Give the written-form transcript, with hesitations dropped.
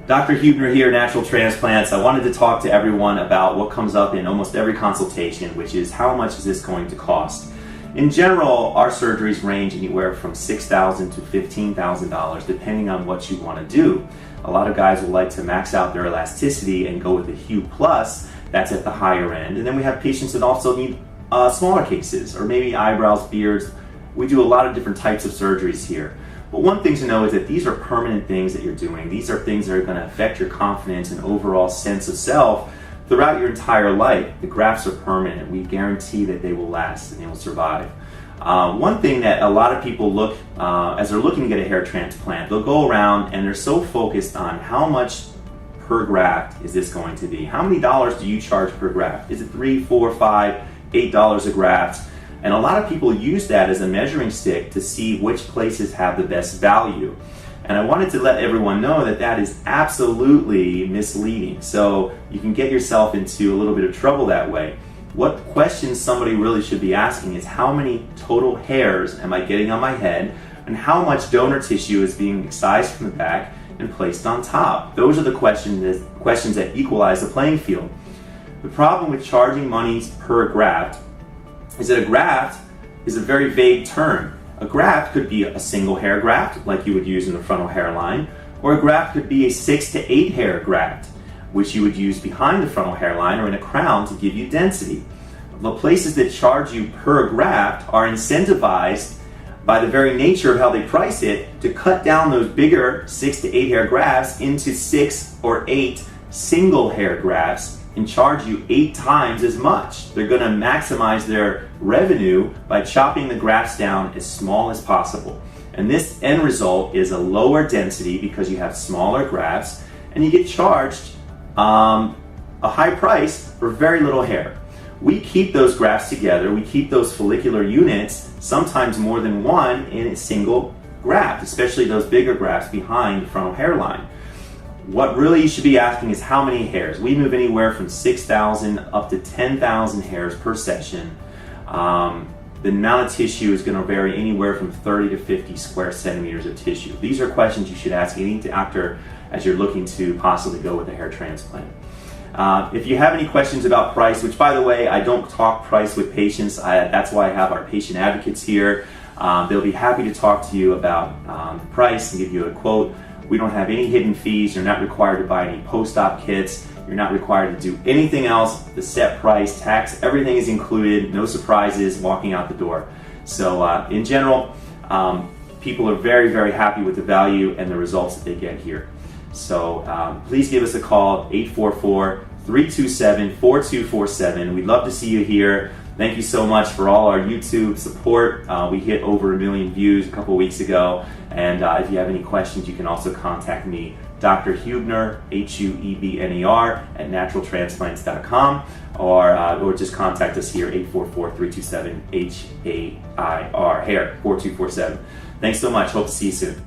Dr. Huebner here, Natural Transplants. I wanted to talk to everyone about what comes up in almost every consultation, which is how much is this going to cost? In general, our surgeries range anywhere from $6,000 to $15,000 depending on what you want to do. A lot of guys will like to max out their elasticity and go with the Hue Plus. That's at the higher end. And then we have patients that also need smaller cases, or maybe eyebrows, beards. We do a lot of different types of surgeries here. But one thing to know is that these are permanent things that you're doing. These are things that are going to affect your confidence and overall sense of self throughout your entire life. The grafts are permanent. We guarantee that they will last and they will survive. One thing that a lot of people look, as they're looking to get a hair transplant, they'll go around and they're so focused on how much per graft is this going to be? How many dollars do you charge per graft? Is it $3, $4, $5, $8 a graft? And a lot of people use that as a measuring stick to see which places have the best value. And I wanted to let everyone know that that is absolutely misleading. So you can get yourself into a little bit of trouble that way. What questions somebody really should be asking is how many total hairs am I getting on my head, and how much donor tissue is being excised from the back and placed on top. Those are the questions that equalize the playing field. The problem with charging monies per graft is that a graft is a very vague term. A graft could be a single hair graft, like you would use in the frontal hairline, or a graft could be a 6 to 8 hair graft, which you would use behind the frontal hairline or in a crown to give you density. The places that charge you per graft are incentivized by the very nature of how they price it to cut down those bigger 6 to 8 hair grafts into 6 or 8 single hair grafts and charge you 8 times as much. They're going to maximize their revenue by chopping the grafts down as small as possible. And this end result is a lower density because you have smaller grafts, and you get charged a high price for very little hair. We keep those grafts together, we keep those follicular units, sometimes more than one, in a single graft, especially those bigger grafts behind the frontal hairline. What really you should be asking is how many hairs. We move anywhere from 6,000 up to 10,000 hairs per session. The amount of tissue is going to vary anywhere from 30 to 50 square centimeters of tissue. These are questions you should ask any doctor as you're looking to possibly go with a hair transplant. If you have any questions about price, which by the way, I don't talk price with patients, that's why I have our patient advocates here. They'll be happy to talk to you about the price and give you a quote. We don't have any hidden fees. You're not required to buy any post-op kits. You're not required to do anything else. The set price, tax, everything is included. No surprises walking out the door. So in general, people are very, very happy with the value and the results that they get here. So please give us a call, 844-327-4247. We'd love to see you here. Thank you so much for all our YouTube support. We hit over 1 million views a couple weeks ago. And if you have any questions, you can also contact me, Dr. Huebner, Huebner, at naturaltransplants.com, or just contact us here, 844-327-HAIR, hair, 4247. Thanks so much. Hope to see you soon.